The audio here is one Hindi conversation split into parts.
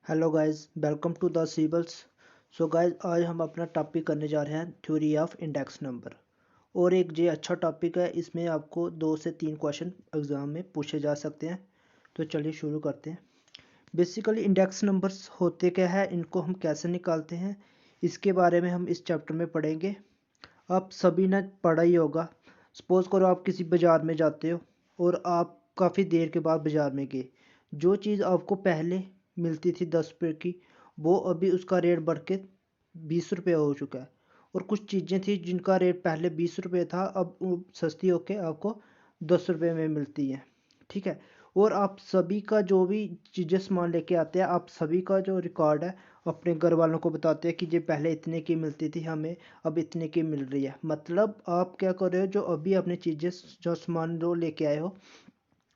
Hello guys, welcome to the सीबल्स। सो गाइस, आज हम अपना टॉपिक करने जा रहे हैं थ्योरी ऑफ इंडेक्स नंबर। और एक ये अच्छा टॉपिक है, इसमें आपको 2 से 3 क्वेश्चन एग्जाम में पूछे जा सकते हैं। तो चलिए शुरू करते हैं। बेसिकली इंडेक्स नंबर्स होते क्या है, इनको हम कैसे निकालते हैं, इसके बारे में हम इस चैप्टर में पढ़ेंगे। आप सभी ने पढ़ा ही होगा। सपोज़ करो आप किसी बाज़ार में जाते हो और आप काफ़ी देर के बाद बाज़ार में गए। जो चीज़ आपको पहले मिलती थी 10 रुपये की, वो अभी उसका रेट बढ़ के 20 रुपये हो चुका है। और कुछ चीज़ें थी जिनका रेट पहले 20 रुपये था, अब वो सस्ती होके आपको 10 रुपये में मिलती हैं। ठीक है। और आप सभी का जो भी चीज़ें सामान लेके आते हैं, आप सभी का जो रिकॉर्ड है अपने घर वालों को बताते हैं कि ये पहले इतने की मिलती थी हमें, अब इतने की मिल रही है। मतलब आप क्या कर रहे हो, जो अभी अपनी चीज़ें जो सामान जो लेके आए हो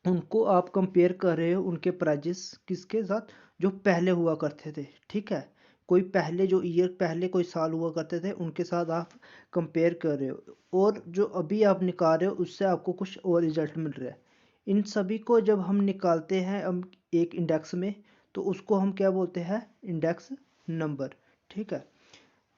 उनको आप कंपेयर कर रहे हो उनके प्राइजेस किसके साथ, जो पहले हुआ करते थे। ठीक है। कोई पहले जो ईयर पहले कोई साल हुआ करते थे उनके साथ आप कंपेयर कर रहे हो, और जो अभी आप निकाल रहे हो उससे आपको कुछ और रिजल्ट मिल रहा है। इन सभी को जब हम निकालते हैं हम एक इंडेक्स में, तो उसको हम क्या बोलते हैं, इंडेक्स नंबर। ठीक है।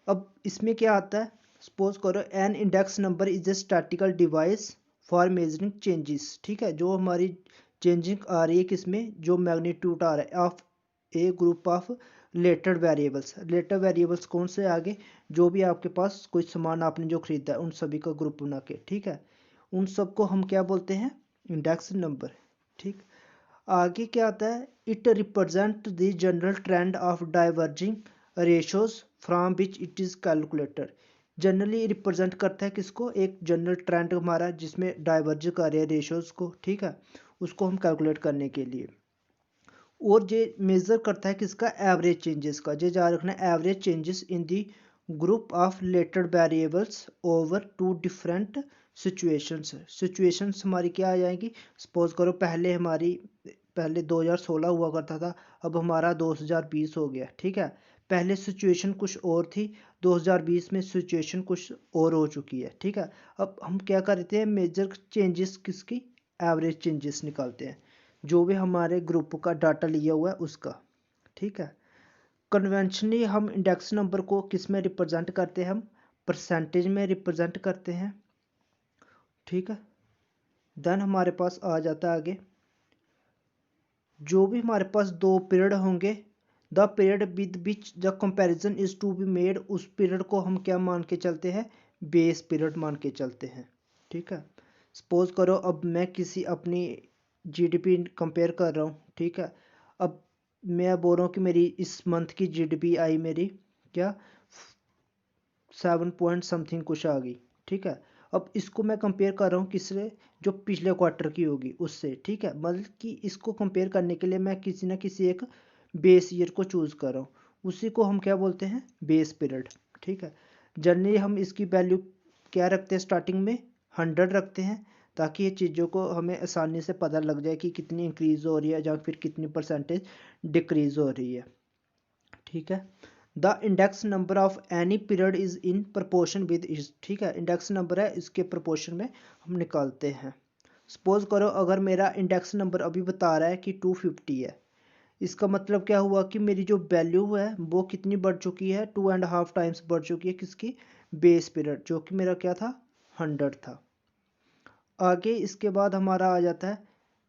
अब इसमें क्या आता है, सपोज करो an index number is a statistical device for measuring changes. ठीक है। जो हमारी चेंजिंग आ रही है किसमें, जो मैग्नीट्यूड आ रहा है of A group of related variables. Related variables कौन से आगे, जो भी आपके पास कोई सामान आपने जो खरीदा है उन सभी का ग्रुप बना के। ठीक है। उन सबको हम क्या बोलते हैं, इंडेक्स नंबर। ठीक। आगे क्या आता है, it represent the general trend of diverging ratios from which it is calculated. Generally represent करता है किसको, एक जनरल ट्रेंड हमारा जिसमें डाइवर्ज कर रहे हैं रेशोज को। ठीक है। उसको हम कैलकुलेट करने के लिए। और ये मेजर करता है किसका, एवरेज चेंजेस का। ये याद रखना, average changes in the group of related variables over two different situations. Situations हमारी क्या आ जाएंगी, सपोज करो पहले 2016 हुआ करता था, अब हमारा 2020 हो गया। ठीक है। पहले सिचुएशन कुछ और थी, 2020 में सिचुएशन कुछ और हो चुकी है। ठीक है। अब हम क्या करते हैं, मेजर चेंजेस किसकी, एवरेज चेंजेस निकालते हैं, जो भी हमारे ग्रुप का डाटा लिया हुआ है उसका। ठीक है। कन्वेंशनली हम इंडेक्स नंबर को किस में रिप्रेजेंट करते हैं, हम परसेंटेज में रिप्रेजेंट करते हैं। ठीक है। देन हमारे पास आ जाता है आगे, जो भी हमारे पास 2 पीरियड होंगे, the period with which the comparison is to be made, उस पीरियड को हम क्या मान के चलते हैं, बेस पीरियड मान के चलते हैं। ठीक है। सपोज करो अब मैं किसी अपनी जीडीपी कंपेयर कर रहा हूँ। ठीक है। अब मैं बोल रहा हूँ कि मेरी इस मंथ की जीडीपी आई मेरी क्या 7 पॉइंट समथिंग कुछ आ गई। ठीक है। अब इसको मैं कंपेयर कर रहा हूँ किससे, जो पिछले क्वार्टर की होगी उससे। ठीक है। मतलब कि इसको कंपेयर करने के लिए मैं किसी ना किसी एक बेस ईयर को चूज़ कर रहा हूँ, उसी को हम क्या बोलते हैं, बेस पीरियड। ठीक है। जनरली हम इसकी वैल्यू क्या रखते हैं, स्टार्टिंग में 100 रखते हैं, ताकि ये चीज़ों को हमें आसानी से पता लग जाए कि कितनी इंक्रीज़ हो रही है या फिर कितनी परसेंटेज डिक्रीज़ हो रही है। ठीक है। The index number of any period is in proportion with is. ठीक है। इंडेक्स नंबर है, इसके प्रपोर्शन में हम निकालते हैं। सपोज करो अगर मेरा इंडेक्स नंबर अभी बता रहा है कि 250 है, इसका मतलब क्या हुआ कि मेरी जो वैल्यू है वो कितनी बढ़ चुकी है, 2.5 टाइम्स बढ़ चुकी है किसकी, बेस पीरियड, जो कि मेरा क्या था, 100 था। आगे इसके बाद हमारा आ जाता है,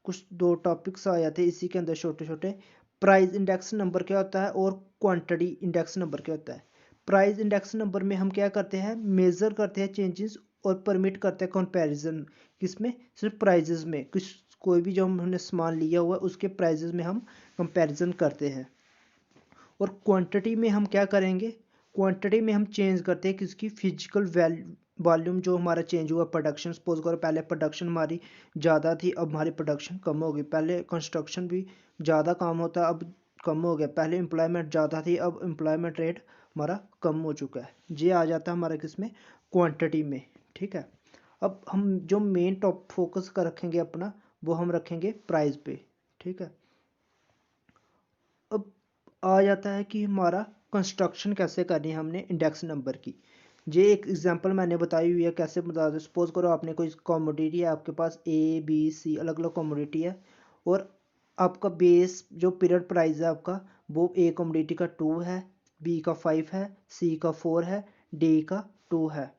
कुछ 2 टॉपिक्स आ जाते हैं इसी के अंदर छोटे छोटे। प्राइस इंडेक्स नंबर क्या होता है और क्वांटिटी इंडेक्स नंबर क्या होता है। प्राइस इंडेक्स नंबर में हम क्या करते हैं, मेज़र करते हैं चेंजेस और परमिट करते हैं कंपैरिजन, किसमें, सिर्फ प्राइजेस में। कुछ कोई भी जो हमने सामान लिया हुआ है उसके प्राइजेस में हम कंपैरिजन करते हैं। और क्वांटिटी में हम क्या करेंगे, क्वांटिटी में हम चेंज करते हैं किसकी, फिजिकल वॉल्यूम जो हमारा चेंज हुआ। प्रोडक्शन, सपोज करो पहले प्रोडक्शन हमारी ज़्यादा थी, अब हमारी प्रोडक्शन कम हो गई। पहले कंस्ट्रक्शन भी ज़्यादा काम होता, अब कम हो गया। पहले एम्प्लॉयमेंट ज़्यादा थी, अब एम्प्लॉयमेंट रेट हमारा कम हो चुका है। ये आ जाता है हमारा किसमें, क्वांटिटी में। ठीक है। अब हम जो मेन टॉप फोकस कर रखेंगे अपना, वो हम रखेंगे प्राइस पे। ठीक है। अब आ जाता है कि हमारा कंस्ट्रक्शन कैसे करनी है हमने इंडेक्स नंबर की। ये एक एग्जांपल मैंने बताई हुई है, कैसे बता दो। सपोज करो आपने कोई कमोडिटी है, आपके पास ए बी सी अलग अलग कमोडिटी है, और आपका बेस जो पीरियड प्राइस है आपका वो ए कमोडिटी का 2 है, बी का 5 है, सी का 4 है, डी का 2 है।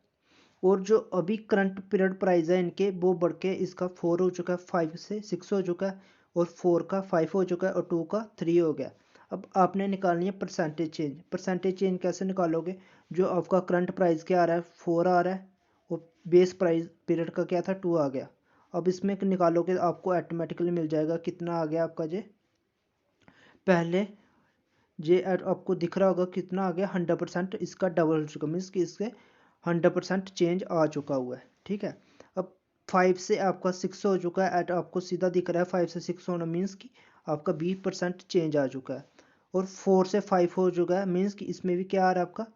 और जो अभी करंट पीरियड प्राइस है इनके वो बढ़ के इसका 4 हो चुका है, 5 से 6 हो चुका है, और 4 का 5 हो चुका है, और 2 का 3 हो गया। अब आपने निकालनी है परसेंटेज चेंज। परसेंटेज चेंज कैसे निकालोगे? जो आपका करंट प्राइस क्या आ रहा है, 4 आ रहा है, और बेस प्राइस पीरियड का क्या था, 2 आ गया। अब इसमें निकालोगे तो आपको ऑटोमेटिकली मिल जाएगा, कितना आ गया आपका जे, पहले जे आपको दिख रहा होगा कितना आ गया, 100%, इसका डबल हो चुका, मीन्स कि इसके 100% चेंज आ चुका हुआ है। ठीक है, अब 5 से आपका 6 हो चुका है, एट आपको सीधा दिख रहा है 5 से 6 होना, मीन्स कि आपका 20% चेंज आ चुका है। और 4 से 5 हो चुका है, मीन्स कि इसमें भी क्या आ रहा है आपका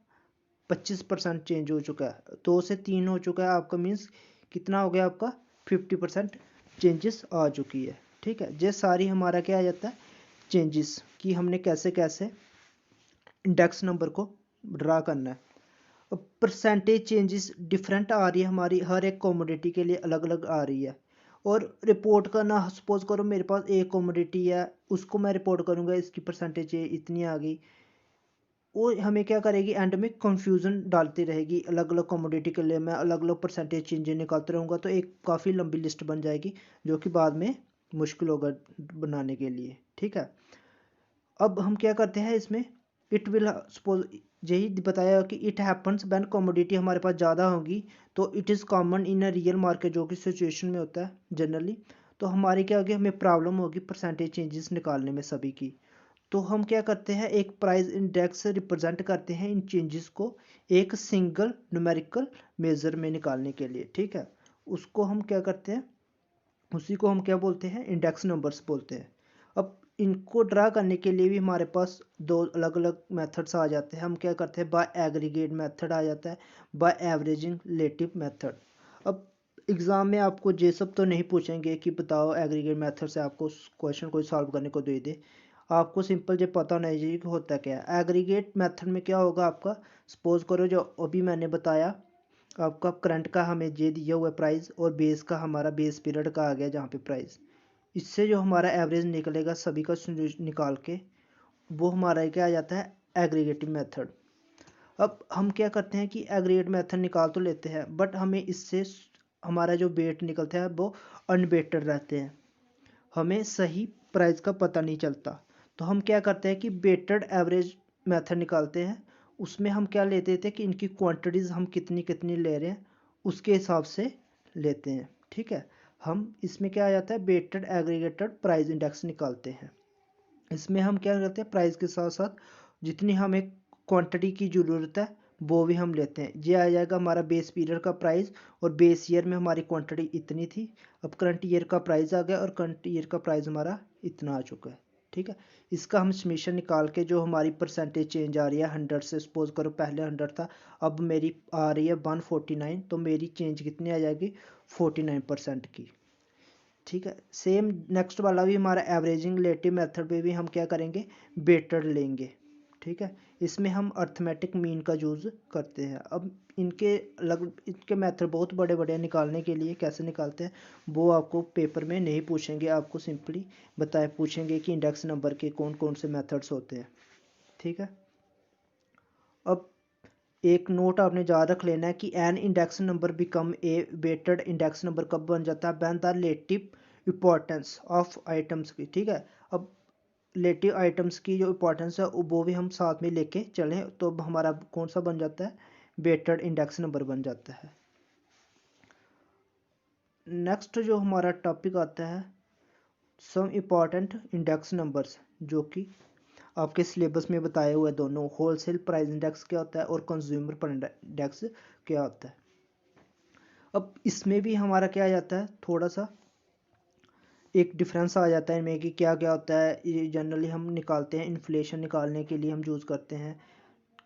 25% चेंज हो चुका है। 2 से 3 हो चुका है आपका, मीन्स कितना हो गया आपका 50% चेंजेस आ चुकी है। ठीक है, ये सारी हमारा क्या आ जाता है चेंजेस कि हमने कैसे कैसे इंडेक्स नंबर को ड्रा करना है। अब परसेंटेज चेंजेस डिफरेंट आ रही है हमारी, हर एक कमोडिटी के लिए अलग अलग आ रही है। और रिपोर्ट करना, सपोज करो मेरे पास एक कमोडिटी है, उसको मैं रिपोर्ट करूंगा, इसकी परसेंटेज इतनी आ गई, वो हमें क्या करेगी, एंड में कंफ्यूजन डालती रहेगी। अलग अलग कमोडिटी के लिए मैं अलग अलग परसेंटेज चेंजेस निकालते रहूँगा, तो एक काफ़ी लंबी लिस्ट बन जाएगी जो कि बाद में मुश्किल होगा बनाने के लिए। ठीक है, अब हम क्या करते हैं इसमें, इट विल सपोज, यही बताया कि इट हैपन्स व्हेन कमोडिटी हमारे पास ज़्यादा होगी, तो it is common in a real market, जो कि सिचुएशन में होता है जनरली। तो हमारी क्या होगी, हमें प्रॉब्लम होगी परसेंटेज चेंजेस निकालने में सभी की। तो हम क्या करते हैं, एक प्राइस इंडेक्स रिप्रेजेंट करते हैं इन चेंजेस को एक सिंगल न्यूमेरिकल मेजर में निकालने के लिए। ठीक है, उसको हम क्या करते हैं, उसी को हम क्या बोलते हैं, इंडेक्स नंबर्स बोलते हैं। अब इनको ड्रा करने के लिए भी हमारे पास दो अलग अलग मेथड्स आ जाते हैं। हम क्या करते हैं, बाय एग्रीगेट मेथड आ जाता है, बाय एवरेजिंग रिलेटिव मेथड। अब एग्ज़ाम में आपको ये सब तो नहीं पूछेंगे कि बताओ एग्रीगेट मेथड से आपको क्वेश्चन कोई सॉल्व करने को दे दे। आपको सिंपल ये पता होना चाहिए कि होता क्या है। एग्रीगेट मेथड में क्या होगा आपका, सपोज करो जो अभी मैंने बताया, आपका करंट का हमें ये दिया हुआ है प्राइस, और बेस का हमारा बेस पीरियड का आ गया जहाँ पे प्राइस, इससे जो हमारा एवरेज निकलेगा सभी का निकाल के, वो हमारा क्या आ जाता है एग्रीगेटिव मेथड। अब हम क्या करते हैं कि एग्रीगेट मेथड निकाल तो लेते हैं, बट हमें इससे हमारा जो वेट निकलता है वो अनवेटेड रहते हैं, हमें सही प्राइस का पता नहीं चलता। तो हम क्या करते हैं कि वेटेड एवरेज मेथड निकालते हैं। उसमें हम क्या लेते थे कि इनकी क्वांटिटीज़ हम कितनी कितनी ले रहे हैं उसके हिसाब से लेते हैं। ठीक है, हम इसमें क्या आ जाता है, वेटेड एग्रीगेटेड प्राइस इंडेक्स निकालते हैं। इसमें हम क्या करते हैं, प्राइस के साथ साथ जितनी हमें क्वांटिटी की ज़रूरत है वो भी हम लेते हैं। ये आ जाएगा हमारा बेस पीरियड का प्राइस, और बेस ईयर में हमारी क्वांटिटी इतनी थी, अब करंट ईयर का प्राइस आ गया, और करंट ईयर का प्राइस हमारा इतना आ चुका है। ठीक है, इसका हम समीशन निकाल के जो हमारी परसेंटेज चेंज आ रही है 100 से, सपोज करो पहले 100 था, अब मेरी आ रही है 149, तो मेरी चेंज कितनी आ जाएगी 49% की। ठीक है, सेम नेक्स्ट वाला भी हमारा एवरेजिंग रिलेटिव मेथड पे भी हम क्या करेंगे, वेटेड लेंगे। ठीक है, इसमें हम अर्थमेटिक मीन का यूज़ करते हैं। अब इनके मेथड बहुत बड़े बड़े हैं, निकालने के लिए कैसे निकालते हैं वो आपको पेपर में नहीं पूछेंगे, आपको सिंपली पूछेंगे कि इंडेक्स नंबर के कौन कौन से मेथड्स होते हैं। ठीक है, अब एक नोट आपने याद रख लेना है कि an index number become a weighted index number कब बन जाता है, when the relative importance of items की। ठीक है, अब रिलेटिव आइटम्स की जो इंपॉर्टेंस है वो भी हम साथ में लेके चलें, तो अब हमारा कौन सा बन जाता है, वेटेड इंडेक्स नंबर बन जाता है। नेक्स्ट जो हमारा टॉपिक आता है, सम इम्पॉर्टेंट इंडेक्स नंबर्स, जो कि आपके सिलेबस में बताए हुए दोनों, होलसेल प्राइस इंडेक्स क्या होता है और कंज्यूमर प्राइस इंडेक्स क्या होता है। अब इसमें भी हमारा क्या आ जाता है, थोड़ा सा एक डिफरेंस आ जाता है इनमें कि क्या क्या होता है। ये जनरली हम निकालते हैं, इन्फ्लेशन निकालने के लिए हम यूज़ करते हैं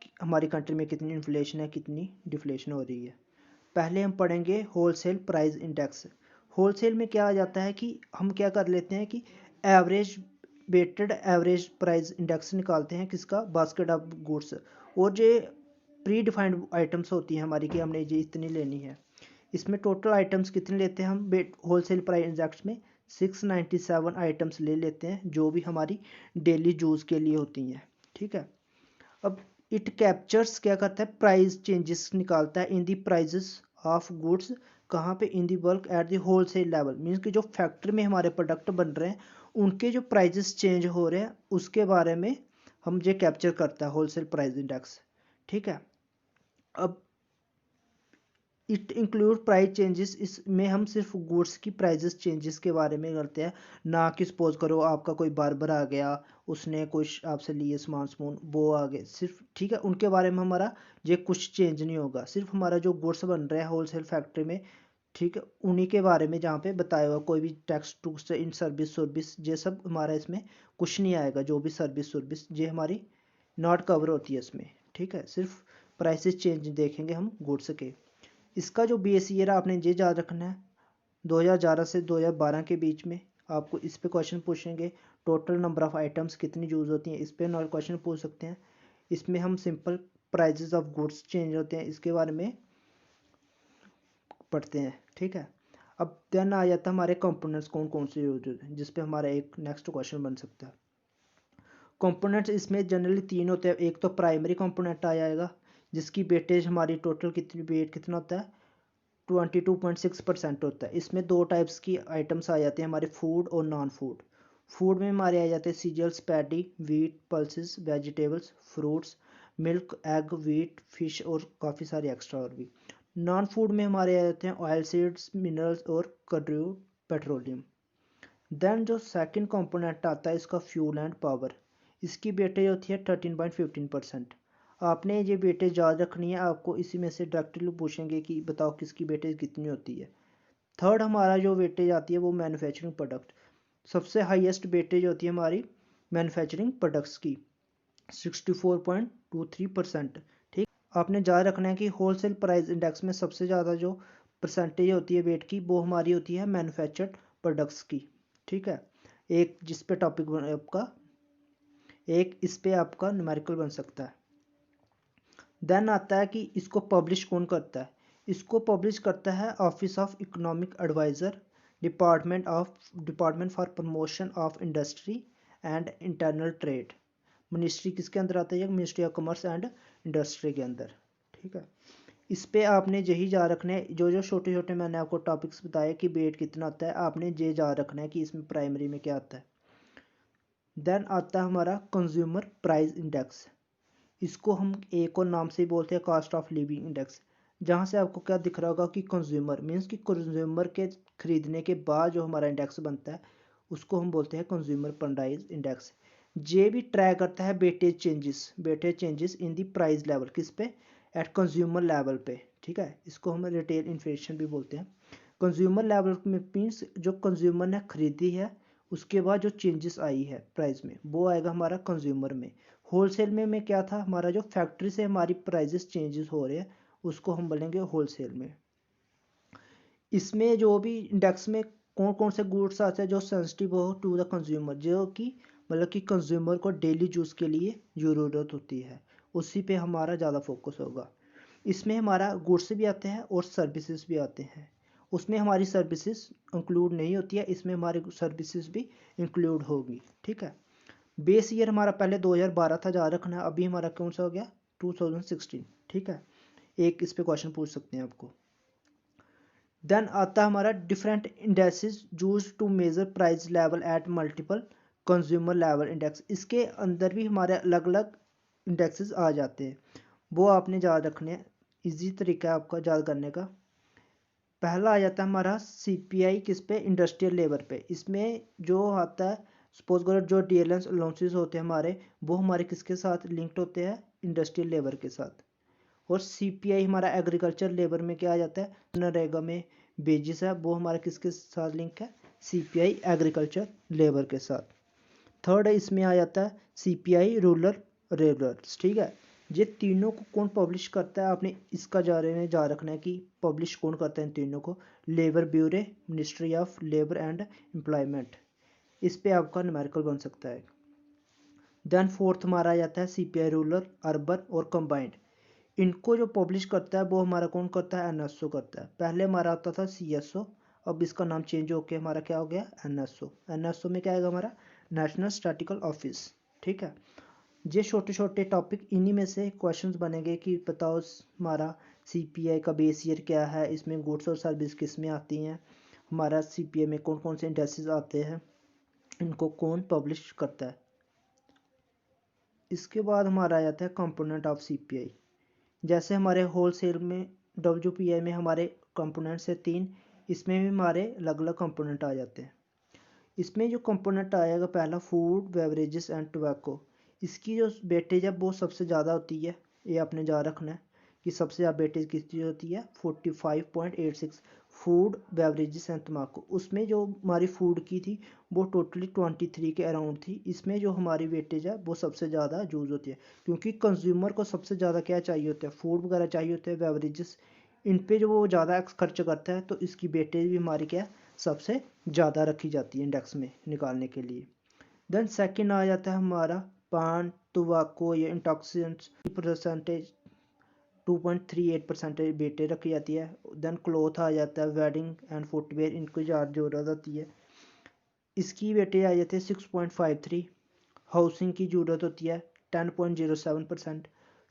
कि हमारी कंट्री में कितनी इन्फ्लेशन है, कितनी डिफ्लेशन हो रही है। पहले हम पढ़ेंगे होलसेल प्राइस इंडेक्स। होलसेल में क्या आ जाता है कि हम क्या कर लेते हैं कि average weighted average price index निकालते हैं, किसका, बास्केट ऑफ गुड्स। और जो प्री डिफाइंड आइटम्स होती हैं हमारी कि हमने ये इतनी लेनी है, इसमें टोटल आइटम्स कितने लेते हैं हम होलसेल प्राइस इंडेक्स में, 697 आइटम्स ले लेते हैं जो भी हमारी डेली यूज़ के लिए होती हैं, ठीक है। अब इट कैप्चर्स क्या करता है, प्राइस चेंजेस निकालता है in the prices of goods, कहाँ पे, in the bulk at the wholesale level, means कि जो फैक्ट्री में हमारे प्रोडक्ट बन रहे हैं उनके जो प्राइजेस चेंज हो रहे हैं उसके बारे में हम ये कैप्चर करता है होलसेल प्राइस इंडेक्स, ठीक है। अब इट इंक्लूड प्राइस चेंजेस, इसमें हम सिर्फ गुड्स की प्राइजेस चेंजेस के बारे में करते हैं, ना कि सपोज करो आपका कोई बार्बर आ गया, उसने कुछ आपसे लिए सामान समून वो आ गए सिर्फ, ठीक है, उनके बारे में हमारा ये कुछ चेंज नहीं होगा, सिर्फ हमारा जो गुड्स बन रहे हैं होलसेल फैक्ट्री में, ठीक है, उन्हीं के बारे में जहाँ पे बताया हुआ, कोई भी टैक्स टूक्स इन सर्विस ये सब हमारा इसमें कुछ नहीं आएगा, जो भी सर्विस ये हमारी नॉट कवर होती है इसमें, ठीक है, सिर्फ प्राइसेस चेंज देखेंगे हम गुड्स के। इसका जो बेस ईयर आपने ये याद रखना है, 2011 से 2012 के बीच में आपको इस पे क्वेश्चन पूछेंगे, टोटल नंबर ऑफ आइटम्स कितनी यूज़ होती हैं, इस पे नॉट क्वेश्चन पूछ सकते हैं। इसमें हम simple prices of goods change होते हैं इसके बारे में पढ़ते हैं, ठीक है। अब देन आ जाता है हमारे कंपोनेंट्स कौन कौन से यूज होते हैं, जिस पे हमारा एक नेक्स्ट क्वेश्चन बन सकता है। कंपोनेंट्स इसमें जनरली 3 होते हैं, एक तो प्राइमरी कंपोनेंट आ जाएगा जिसकी वेटेज हमारी टोटल कितनी वेट कितना होता है 22.6% होता है। इसमें दो टाइप्स की आइटम्स आ जाते हैं हमारे, फूड और नॉन फूड। फूड में हमारे आ जाते हैं cereals, paddy, wheat, pulses, vegetables, fruits, milk, egg, wheat, fish और काफ़ी सारे एक्स्ट्रा और भी। नॉन फूड में हमारे आ जाते हैं ऑयल सीड्स, मिनरल्स और क्रूड पेट्रोलियम। देन जो सेकंड कंपोनेंट आता है इसका फ्यूल एंड पावर, इसकी वेटेज होती है 13.15%। आपने ये वेटेज याद रखनी है, आपको इसी में से डायरेक्टली पूछेंगे कि बताओ किसकी वेटेज कितनी होती है। थर्ड हमारा जो वेटेज आती है वो मैन्युफैक्चरिंग प्रोडक्ट, सबसे हाईएस्ट वेटेज होती है हमारी मैन्युफैक्चरिंग प्रोडक्ट्स की 64.23%, ठीक। आपने याद रखना है कि होलसेल प्राइस इंडेक्स में सबसे ज़्यादा जो परसेंटेज होती है वेट की वो हमारी होती है मैन्युफैक्चर्ड प्रोडक्ट्स की, ठीक है। एक जिस पे टॉपिक आपका एक इस पे आपका न्यूमेरिकल बन सकता है। देन आता है कि इसको पब्लिश कौन करता है, इसको पब्लिश करता है office of economic adviser, department for promotion of industry and internal trade. Ministry किसके अंदर आता है, ministry of commerce and industry के अंदर, ठीक है। इस पे आपने यही याद रखना है, जो जो छोटे छोटे मैंने आपको टॉपिक्स बताए कि वेट कितना आता है, आपने ये याद रखना है कि इसमें प्राइमरी में क्या आता है। देन आता है हमारा कंज्यूमर प्राइस इंडेक्स, इसको हम एक और नाम से बोलते हैं कॉस्ट ऑफ लिविंग इंडेक्स। जहाँ से आपको क्या दिख रहा होगा कि कंज्यूमर मीन्स कि कंज्यूमर के खरीदने के बाद जो हमारा इंडेक्स बनता है उसको हम बोलते हैं कंज्यूमर प्राइस इंडेक्स। ये भी ट्रैक करता है weightage changes in the price level, किस पे, एट कंज्यूमर लेवल पे, ठीक है। इसको हम रिटेल इन्फ्लेशन भी बोलते हैं। कंज्यूमर लेवल में मीन्स जो कंज्यूमर ने खरीदी है उसके बाद जो चेंजेस आई है प्राइस में वो आएगा हमारा कंज्यूमर में। होलसेल में क्या था, हमारा जो फैक्ट्री से हमारी प्राइजेस चेंजेस हो रहे हैं उसको हम बोलेंगे होलसेल में। इसमें जो भी इंडेक्स में कौन कौन से गुड्स आते हैं जो सेंसिटिव हो टू द कंज्यूमर, जो कि मतलब कि कंज्यूमर को डेली यूज़ के लिए ज़रूरत होती है, उसी पे हमारा ज़्यादा फोकस होगा। इसमें हमारा गुड्स भी आते हैं और सर्विसेज भी आते हैं, उसमें हमारी सर्विसेज इंक्लूड नहीं होती है, इसमें हमारी सर्विसेज भी इंक्लूड होगी, ठीक है। बेस ईयर हमारा पहले 2012 था, याद रखना, अभी हमारा कौन सा हो गया 2016, ठीक है। एक इस पे क्वेश्चन पूछ सकते हैं आपको। देन आता है हमारा different indexes use to measure price level at multiple consumer level index, इसके अंदर भी हमारे अलग अलग इंडेक्सेस आ जाते हैं, वो आपने याद रखने हैं, ईजी तरीका है आपका याद करने का। पहला आ जाता है हमारा सीपीआई, किस पे, इंडस्ट्रियल लेबर पे। इसमें जो आता है सपोज करो जो डीएलएंस अलाउंसेस होते हैं हमारे वो हमारे किसके साथ लिंक्ड होते हैं, इंडस्ट्रियल लेबर के साथ। और सीपीआई हमारा एग्रीकल्चर लेबर में क्या आ जाता है, नरेगा में बेजिस है वो हमारा किसके साथ लिंक है, सीपीआई एग्रीकल्चर लेबर के साथ। थर्ड है इसमें आ जाता है सीपीआई रूरल लेबरर्स, ठीक है। ये तीनों को कौन पब्लिश करता है, आपने इसका बारे में जा रखना है कि पब्लिश कौन करता है इन तीनों को, labour bureau, ministry of labour and employment. इस पे आपका न्यूमेरिकल बन सकता है। देन फोर्थ हमारा आ जाता है सीपीआई रूरल, अर्बन और कंबाइंड। इनको जो पब्लिश करता है वो हमारा कौन करता है, एनएसओ करता है। पहले हमारा आता था सीएसओ, अब इसका नाम चेंज होकर हमारा क्या हो गया, NSO। NSO में क्या आएगा हमारा, नेशनल स्टैटिकल ऑफिस। ठीक है, ये छोटे छोटे टॉपिक इन्हीं में से क्वेश्चंस बनेंगे कि बताओ हमारा CPI का बेस ईयर क्या है, इसमें गुड्स और सर्विस किस में आती हैं, हमारा CPI में कौन कौन से इंडेक्सेस आते हैं, इनको कौन पब्लिश करता है। इसके बाद हमारा आ जाता है कंपोनेंट ऑफ CPI। जैसे हमारे होलसेल में WPI में हमारे कंपोनेंट्स है 3, इसमें भी हमारे अलग अलग कंपोनेंट आ जाते हैं। इसमें जो कंपोनेंट आएगा पहला, फूड बेवरेजेस एंड टोबैको, इसकी जो वेटेज है वो सबसे ज़्यादा होती है। ये आपने याद रखना है कि सबसे ज़्यादा वेटेज किसकी होती है, 45.86 फूड बेवरेजेस एंड तम्बाकू। उसमें जो हमारी फूड की थी वो टोटली 23 के अराउंड थी। इसमें जो हमारी वेटेज है वो सबसे ज़्यादा यूज़ होती है, क्योंकि कंज्यूमर को सबसे ज़्यादा क्या चाहिए होता है, फूड वगैरह चाहिए होते हैं, बेवरेजेस, इन पे जो वो ज़्यादा खर्च करता है, तो इसकी वेटेज भी हमारी क्या सबसे ज़्यादा रखी जाती है इंडेक्स में निकालने के लिए। देन सेकंड आ जाता है हमारा पान, टोबैको या इंटॉक्सिकेंट्स परसेंटेज 2.38% वेटेज रखी जाती है। देन क्लॉथ आ जाता है, वेडिंग एंड फुटवेयर, इनको ज़्यादा ज़रूरत होती है, इसकी वेटेज आ जाती है 6.53। हाउसिंग की ज़रूरत होती है 10.07%।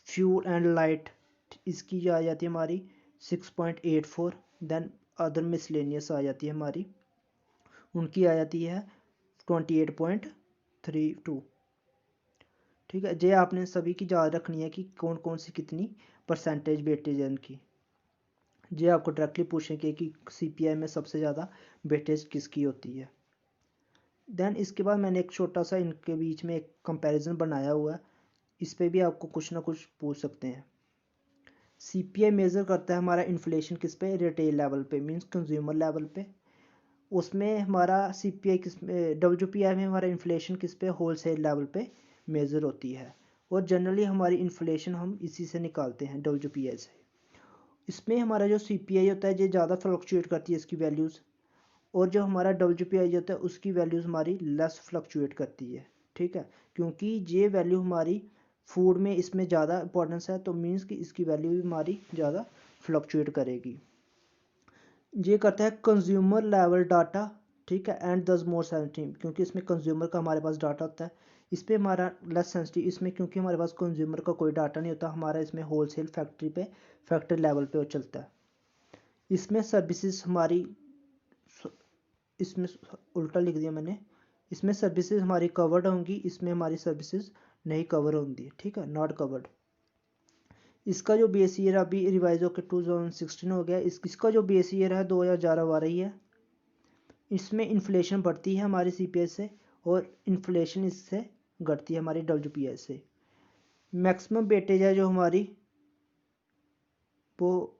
फ्यूल एंड लाइट, इसकी आ जाती है हमारी 6.84। देन अदर मिसलेनियस आ जाती है हमारी, उनकी आ जाती है 28.32। ठीक है, ये आपने सभी की याद रखनी है कि कौन कौन सी कितनी परसेंटेज वेटेज है इनकी। ये आपको डायरेक्टली पूछेंगे कि CPI में सबसे ज़्यादा वेटेज किसकी होती है। देन इसके बाद मैंने एक छोटा सा इनके बीच में एक कंपैरिजन बनाया हुआ है, इस पे भी आपको कुछ ना कुछ पूछ सकते हैं। CPI मेज़र करता है हमारा इन्फ्लेशन किस पे, रिटेल लेवल पे, मींस कंज्यूमर लेवल पे। उसमें हमारा CPI किस में, WPI में हमारा इन्फ्लेशन किस पे, होलसेल लेवल पे मेज़र होती है। और जनरली हमारी इन्फ्लेशन हम इसी से निकालते हैं, WPI से। इसमें हमारा जो CPI होता है ये ज़्यादा फ्लक्चुएट करती है इसकी वैल्यूज़, और जो हमारा WPI होता है उसकी वैल्यूज़ हमारी लेस फ्लक्चुएट करती है। ठीक है, क्योंकि ये वैल्यू हमारी फूड में इसमें ज़्यादा इंपॉर्टेंस है, तो मीन्स कि इसकी वैल्यू भी हमारी ज़्यादा फ्लक्चुएट करेगी। ये करता है कंज्यूमर लेवल डाटा। ठीक है, एंड दस मोर सेंसिटिव, क्योंकि इसमें कंज्यूमर का हमारे पास डाटा होता है, इस पर हमारा लेस सेंसिटिव। इसमें क्योंकि हमारे पास कंज्यूमर का कोई डाटा नहीं होता, हमारा इसमें होलसेल फैक्ट्री पे, फैक्ट्री लेवल पे वो चलता है। इसमें सर्विसेज हमारी, इसमें उल्टा लिख दिया मैंने, इसमें सर्विसेज हमारी कवर्ड होंगी, इसमें हमारी सर्विसेज नहीं कवर होंगी। ठीक है, नॉट कवर्ड। इसका जो बेस ईयर अभी रिवाइज होकर 2016 हो गया, इसका जो बेस ईयर है 2011-12 ही है। इसमें इन्फ्लेशन बढ़ती है हमारी CPI से, और इन्फ्लेशन इससे घटती है हमारी WPI से। मैक्सिमम वेटेज है जो हमारी, वो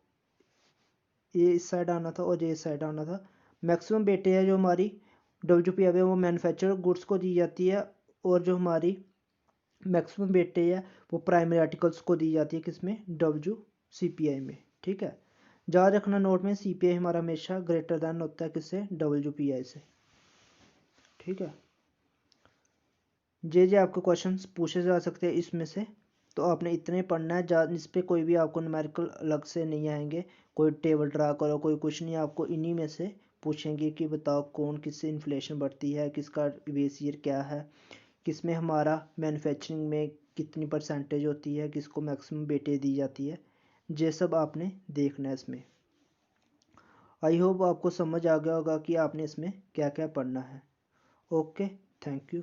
ये इस साइड आना था और ये इस साइड आना था। मैक्सिमम वेटेज है जो हमारी WPI में वो मैन्युफैक्चर गुड्स को दी जाती है, और जो हमारी मैक्सिमम वेटेज है वो प्राइमरी आर्टिकल्स को दी जाती है, किसमें, CPI में। ठीक है, याद रखना नोट में, CPI हमारा हमेशा ग्रेटर दैन होता है किससे, WPI से। ठीक है, जे आपको क्वेश्चंस पूछे जा सकते हैं इसमें से, तो आपने इतने पढ़ना है, इस पर कोई भी आपको न्यूमेरिकल अलग से नहीं आएंगे, कोई टेबल ड्रा करो, कोई कुछ नहीं, आपको इन्हीं में से पूछेंगे कि बताओ कौन किससे इन्फ्लेशन बढ़ती है, किसका बेस ईयर क्या है, किस में हमारा मैन्युफैक्चरिंग में कितनी परसेंटेज होती है, किसको मैक्सिमम वेटेज दी जाती है। ये सब आपने देखना है इसमें। आई होप आपको समझ आ गया होगा कि आपने इसमें क्या क्या पढ़ना है। Okay, thank you.